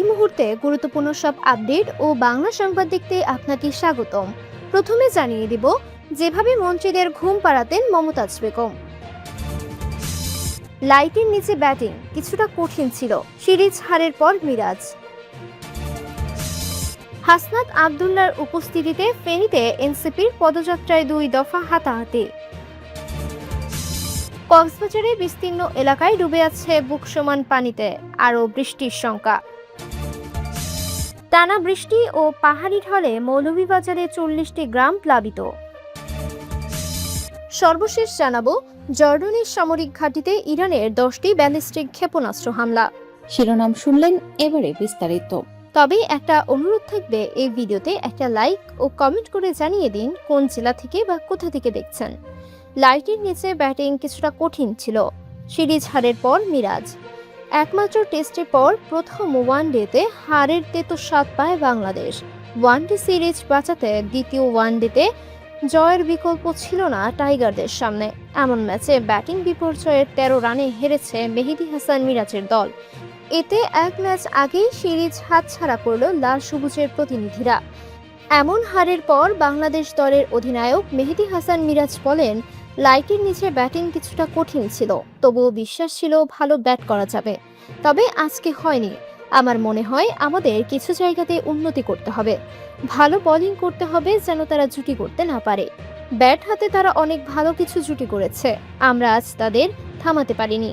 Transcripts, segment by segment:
প্রতি মুহূর্তে গুরুত্বপূর্ণ সব আপডেট ও বাংলা সংবাদ দেখতে আপনাকে স্বাগতম। প্রথমে জানিয়ে দিব যেভাবে মন্ত্রীদের ঘুম পাড়াতেন মমতাজ বেগম। লাইটের নিচে ব্যাটিং কিছুটা কঠিন ছিল, সিরিজ হারের পর মিরাজ। হাসনাত আব্দুল্লাহর উপস্থিতিতে ফেনীতে এনসিপির পদযাত্রায় 2 দফা হাতাহাতি। কক্সবাজারে বিস্তীর্ণ এলাকায় ডুবে আছে বুক সমান পানিতে, আরও বৃষ্টির শঙ্কা। টানা বৃষ্টি ও পাহাড়ি ঢলে মৌলভীবাজারে 40টি গ্রাম প্লাবিত। সর্বশেষ জানাবো জর্ডানের সামরিক ঘাঁটিতে ইরানের 10টি ব্যালিস্টিক ক্ষেপণাস্ত্র হামলা। শিরোনাম শুনলেন, এবারে বিস্তারিত। তবে একটা অনুরোধ থাকবে, এই ভিডিওতে একটা লাইক ও কমেন্ট করে জানিয়ে দিন কোন জেলা থেকে বা কোথা থেকে দেখছেন। লাইটের নিচে ব্যাটিং কিছুটা কঠিন ছিল, সিরিজ হারের পর মিরাজ। একমাত্র টেস্টের পর প্রথম ওয়ানডেতে হারের তেতো স্বাদ পায় বাংলাদেশ। ওয়ানডে সিরিজ বাঁচাতে দ্বিতীয় ওয়ানডেতে জয়ের বিকল্প ছিল না টাইগারদের সামনে। এমন ম্যাচে ব্যাটিং বিপর্যয়ের 13 রানে হেরেছে মেহেদী হাসান মিরাজের দল। এতে এক ম্যাচ আগেই সিরিজ হাতছাড়া করল লাল সবুজের প্রতিনিধিরা। এমন হারের পর বাংলাদেশ দলের অধিনায়ক মেহেদী হাসান মিরাজ বলেন, লাইটের নিচে ব্যাটিং কিছুটা কঠিন ছিল, তবুও বিশ্বাস ছিল ভালো ব্যাট করা যাবে। তবে আজকে হয়নি। আমার মনে হয় আমাদের কিছু জায়গাতে উন্নতি করতে হবে, ভালো বোলিং করতে হবে যেন তারা জুটি করতে না পারে। ব্যাট হাতে তারা অনেক ভালো কিছু জুটি করেছে, আমরা আজ তাদের থামাতে পারিনি।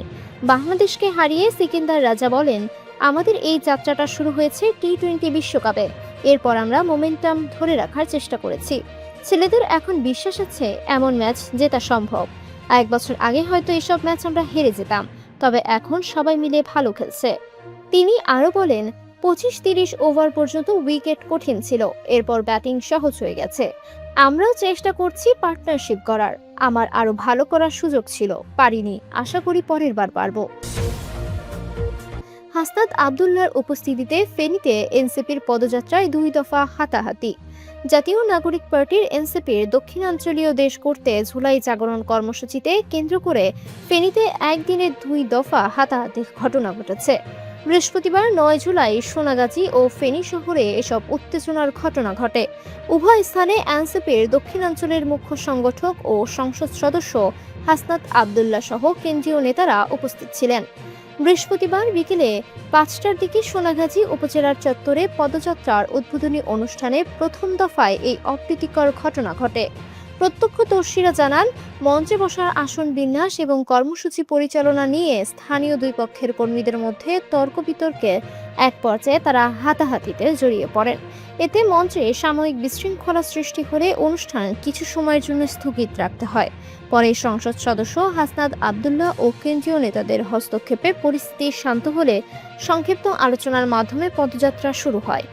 বাংলাদেশকে হারিয়ে সিকিন্দার রাজা বলেন, আমাদের এই যাত্রাটা শুরু হয়েছে টি-20 বিশ্বকাপে। এরপর আমরা মোমেন্টাম ধরে রাখার চেষ্টা করেছি। ছেলেদের এখন বিশ্বাস আছে এমন ম্যাচ জেতা সম্ভব। 1 বছর আগে হয়তো এসব ম্যাচ আমরা হেরে যেতাম, তবে এখন সবাই মিলে ভালো খেলছে। তিনি আরো বলেন, 25-30 ওভার পর্যন্ত উইকেট কঠিন ছিল, এরপর ব্যাটিং সহজ হয়ে গেছে। আমরাও চেষ্টা করছি পার্টনারশিপ করার। আমার আরো ভালো করার সুযোগ ছিল, পারিনি। আশা করি পরের বার পারবো। হাসনাত আব্দুল্লাহর উপস্থিতিতে ফেনীতে এনসিপির পদযাত্রায় 2 দফা হাতাহাতি। জাতীয় নাগরিক পার্টির এনসিপির দক্ষিণাঞ্চলীয় দেশ করতে জুলাই জাগরণ কর্মসূচিতে কেন্দ্র করে ফেনীতে একদিনে 2 দফা হাতাহাতির ঘটনা ঘটেছে। বৃহস্পতিবার 9 জুলাই সোনাগাজী ও ফেনী শহরে এসব উত্তেজনার ঘটনা ঘটে। উভয় স্থানে এনসিপির দক্ষিণাঞ্চলের মুখ্য সংগঠক ও সংসদ সদস্য হাসনাত আব্দুল্লাহ সহ কেন্দ্রীয় নেতারা উপস্থিত ছিলেন। বৃহস্পতিবার বিকেলে 5টার দিকে সোনাগাজী উপজেলার চত্বরে পদযাত্রার উদ্বোধনী অনুষ্ঠানে প্রথম দফায় এই অপ্রীতিকর ঘটনা ঘটে। প্রত্যক্ষদর্শীরা জানান, মঞ্চে বসার আসন বিন্যাস এবং কর্মসূচি পরিচালনা নিয়ে স্থানীয় 2 পক্ষের কর্মীদের মধ্যে তর্ক বিতর্কে এক পর্যায়ে তারা হাতাহাতিতে জড়িয়ে পড়েন। এতে মঞ্চে সাময়িক বিশৃঙ্খলা সৃষ্টি হলে অনুষ্ঠান কিছু সময়ের জন্য স্থগিত রাখতে হয়। পরে সংসদ সদস্য হাসনাত আব্দুল্লাহ ও কেন্দ্রীয় নেতাদের হস্তক্ষেপে পরিস্থিতি শান্ত হলে সংক্ষিপ্ত আলোচনার মাধ্যমে পদযাত্রা শুরু হয়।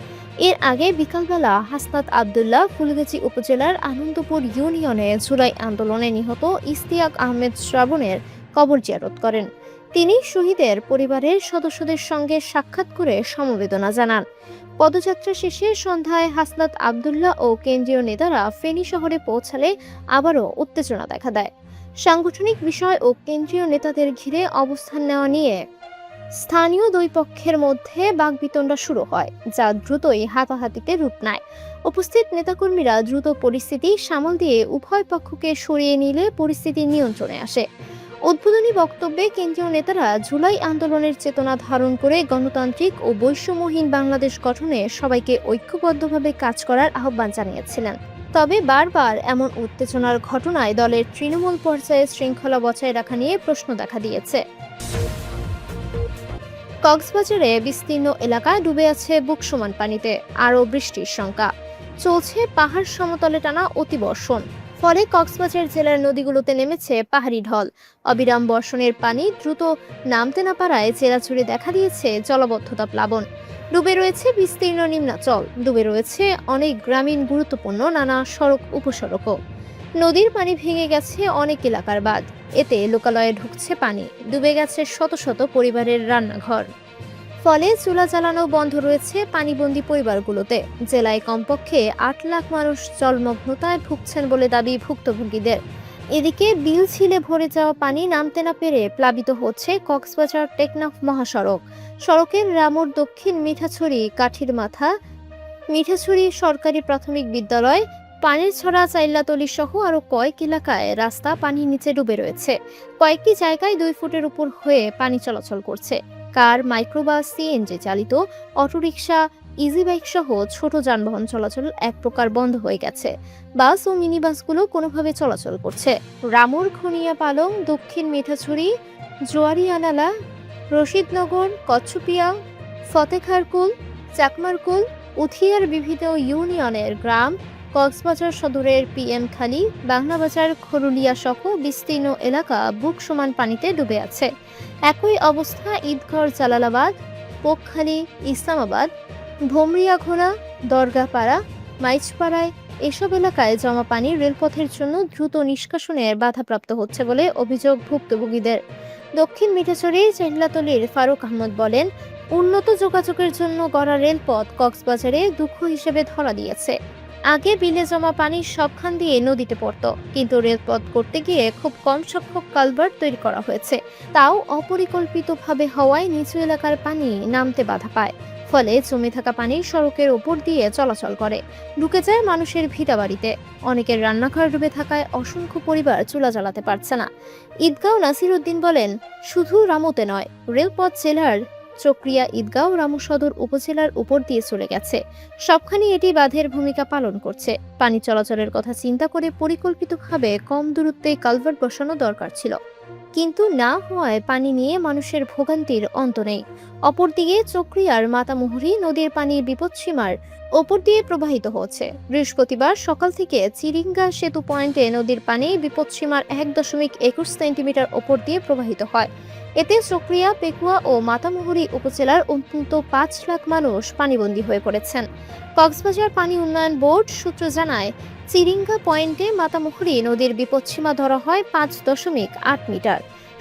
এর আগে বিকালবেলা হাসনাত আব্দুল্লাহ ফুলগাজী উপজেলার আনন্দপুর ইউনিয়নে জুলাই আন্দোলনে নিহত ইশতিয়াক আহমেদ শ্রাবণের কবর জিয়ারত করেন। তিনি শহীদের পরিবারের সদস্যদের সঙ্গে সাক্ষাৎ করে সমবেদনা জানান। পদযাত্রা শেষে সন্ধ্যায় হাসনাত আব্দুল্লাহ ও কেন্দ্রীয় নেতারা ফেনী শহরে পৌঁছালে আবারও উত্তেজনা দেখা দেয়। সাংগঠনিক বিষয় ও কেন্দ্রীয় নেতাদের ঘিরে অবস্থান নেওয়া নিয়ে স্থানীয় 2 পক্ষের মধ্যে বাকবিতণ্ডা শুরু হয়, যা দ্রুতই হাতাহাতিতে রূপ নেয়। উপস্থিত নেতাকর্মীরা দ্রুত পরিস্থিতি সামাল দিয়ে উভয় পক্ষকে সরিয়ে নিলে পরিস্থিতি নিয়ন্ত্রণে আসে। উদ্বোধনী বক্তব্যে কেন্দ্রীয় নেতারা জুলাই আন্দোলনের চেতনা ধারণ করে গণতান্ত্রিক ও বৈষম্যহীন বাংলাদেশ গঠনে সবাইকে ঐক্যবদ্ধভাবে কাজ করার আহ্বান জানিয়েছিলেন। তবে বারবার এমন উত্তেজনার ঘটনায় দলের তৃণমূল পর্যায়ে শৃঙ্খলা বজায় রাখা নিয়ে প্রশ্ন দেখা দিয়েছে। কক্সবাজারে বিস্তীর্ণ এলাকায় ডুবে আছে বুক সমান পানিতে, আরও বৃষ্টির শঙ্কা। চলছে পাহাড় সমতলে টানা অতিবর্ষণ, ফলে কক্সবাজার জেলার নদীগুলোতে নেমেছে পাহাড়ি ঢল। অবিরাম বর্ষণের পানি দ্রুত নামতে না পারায় জেলা জুড়ে দেখা দিয়েছে জলাবদ্ধতা প্লাবন। ডুবে রয়েছে বিস্তীর্ণ নিম্নাচল, ডুবে রয়েছে অনেক গ্রামীণ গুরুত্বপূর্ণ নানা সড়ক উপসড়কও। নদীর পানি ভেঙে গেছে অনেক এলাকার বাঁধ, এতে লোকালয়ে ঢুকছে পানি। ডুবে গেছে শত শত পরিবারের রান্নাঘর, ফলে চুলা জ্বালানো বন্ধ রয়েছে পানিবন্দী পরিবারগুলোতে। জেলায় কমপক্ষে 8 লাখ মানুষ জলমগ্নতায় ভুগছেন বলে দাবি ভুক্তভোগীদের। এদিকে বিল ঝিলে ভরে যাওয়া পানি নামতে না পেরে প্লাবিত হচ্ছে কক্সবাজার টেকনাফ মহাসড়ক। সড়কের রামুর দক্ষিণ মিঠাছড়ি কাঠির মাথা মিঠাছড়ি সরকারি প্রাথমিক বিদ্যালয়, পানির ছড়া চাইল্লাতলি সহ আরো কয়েক এলাকায় রাস্তা পানির নিচে ডুবে রয়েছে। কয়েকটি জায়গায় 2 ফুটের উপর হয়ে পানি চলাচল করছে। কার, মাইক্রোবাস, সিএনজি চালিত অটোরিকশা, ইজি বাইক সহ ছোট যানবাহন চলাচল এক প্রকার বন্ধ হয়ে গেছে। বাস ও মিনি বাসগুলো কোনোভাবে চলাচল করছে। রামুর খুনিয়া পালং, দক্ষিণ মিঠাছড়ি, জোয়ারিয়ানালা, রশিদনগর, কচ্ছপিয়া, ফতেখারকুল, চাকমারকুল, উথিয়ার বিভিন্ন ইউনিয়নের গ্রাম, কক্সবাজার সদরের পিএম খালি, বাংলাবাজার, খরুলিয়া সহ বিস্তীর্ণ এলাকা বুক সমান পানিতে ডুবে আছে। একই অবস্থা ঈদগড়, জালালাবাদ, পোকখালী, ইসলামাবাদ, ভোমরিয়াঘোড়া, দরগাপাড়া, মাইজপাড়ায় এসব এলাকায় জমা পানি রেলপথের জন্য দ্রুত নিষ্কাশনে বাধাপ্রাপ্ত হচ্ছে বলে অভিযোগ ভুক্তভোগীদের। দক্ষিণ মিঠাছড়ির চেহলাতলির ফারুক আহমদ বলেন, উন্নত যোগাযোগের জন্য গড়া রেলপথ কক্সবাজারে দুঃখ হিসেবে ধরা দিয়েছে। আগে বিলে জমা পানি সবখান দিয়ে নদীতে পড়তো, কিন্তু রেলপথ করতে গিয়ে খুব কম সংখ্যক কালভার্ট তৈরি করা হয়েছে। তাও অপরিকল্পিতভাবে হওয়ায় নিচু এলাকার পানি নামতে বাধা পায়। ফলে জমে থাকা পানি সড়কের ওপর দিয়ে চলাচল করে, ঢুকে যায় মানুষের ভিটাবাড়িতে। অনেকের রান্নাঘর ডুবে থাকায় অসংখ্য পরিবার চুলা জ্বালাতে পারছে না। ঈদগাঁও নাসির উদ্দিন বলেন, শুধু রামুতে নয়, রেলপথ জেলার চক্রিয়া, ঈদগাঁও, রামু সদর উপজেলার উপর দিয়ে চলে গেছে। সবখানি এটি বাঁধের ভূমিকা পালন করছে। পানি চলাচলের কথা চিন্তা করে পরিকল্পিতভাবে কম দূরত্বে কালভার্ট বসানো দরকার ছিল, কিন্তু না হওয়ায় পানি নিয়ে মানুষের ভোগান্তির অন্ত নেই। অপরদিকে চক্রিয়ার মাতামুহুরী নদীর পানি বিপদসীমার ওপর দিয়ে প্রবাহিত হচ্ছে। বৃহস্পতিবার সকাল থেকে চিরিঙ্গা সেতু পয়েন্টে নদীর পানি বিপদসীমার 1.21 সেন্টিমিটার ওপর দিয়ে প্রবাহিত হয়। এতে চক্রিয়া, পেকুয়া ও মাতামুহুরী উপজেলার অন্তত 5 লাখ মানুষ পানিবন্দী হয়ে পড়েছেন। কক্সবাজার পানি উন্নয়ন বোর্ড সূত্র জানায়, চিরিঙ্গা পয়েন্টে মাতামুহুরী নদীর বিপদসীমা ধরা হয় 5.8 মিটার।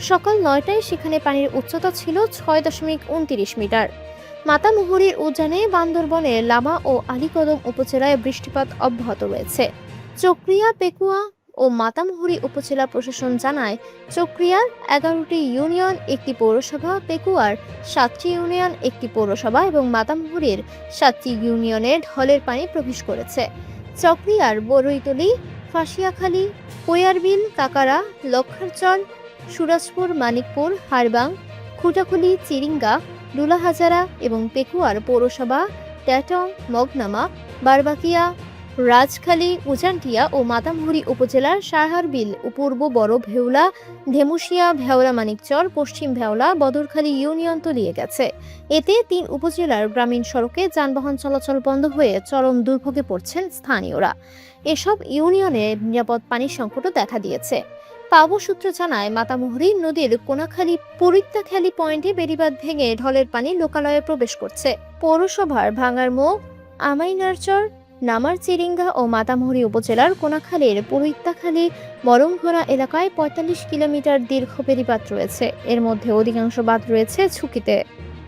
সকাল 9টায় সেখানে পানির উচ্চতা ছিল 6.29 মিটার। মাতামুহুরীর উজানে বান্দরবনের লামা ও আলীকদম উপজেলায় বৃষ্টিপাত অব্যাহত রয়েছে। চক্রিয়া, পেকুয়া ও মাতামুহুরী উপজেলা প্রশাসন জানায়, চক্রিয়ার 11টি ইউনিয়ন, 1টি পৌরসভা, পেকুয়ার 7টি ইউনিয়ন, 1টি পৌরসভা এবং মাতামুহুরীর 7টি ইউনিয়নে ঢলের পানি প্রবেশ করেছে। চক্রিয়ার বড়ইতলি, ফাঁসিয়াখালী, কোয়ারবিল, কাকারা, লক্ষারচর, সুরাজপুর, মানিকপুর, হারবাং, খুঁটাখুলি, চিরিঙ্গা, ডুলাহাজারা এবং পেকুয়ার পৌরসভা ট্যাটং, মগনামা, বারবাকিয়া, রাজখালী, উজানটিয়া ও মাতামুহুরী উপজেলার সাহারবিল, পূর্ব বড় ভেউলা, ঢেমুশিয়া, ভেওলা মানিকচর, পশ্চিম ভেওলা, বদরখালী ইউনিয়ন তলিয়ে গেছে। এতে 3 উপজেলার গ্রামীণ সড়কে যানবাহন চলাচল বন্ধ হয়ে চরম দুর্ভোগে পড়ছেন স্থানীয়রা। এসব ইউনিয়নে নিরাপদ পানির সংকটও দেখা দিয়েছে। পাবো সূত্র জানায়, মাতামুহুরী নদীর কোনাখালী পরিত্যাখালী পয়েন্টে বেড়িবাঁধ ভেঙে ঢলের পানি লোকালয়ে প্রবেশ করছে। পৌরসভার ভাঙার মুখ, আমাইনারচর, নামার চিরিঙ্গা ও মাতামুহুরী উপজেলার কোনাখালীর পরিত্যাখালী মরমঘোড়া এলাকায় 45 কিলোমিটার দীর্ঘ বেড়িবাঁধ রয়েছে। এর মধ্যে অধিকাংশ বাঁধ রয়েছে ঝুঁকিতে।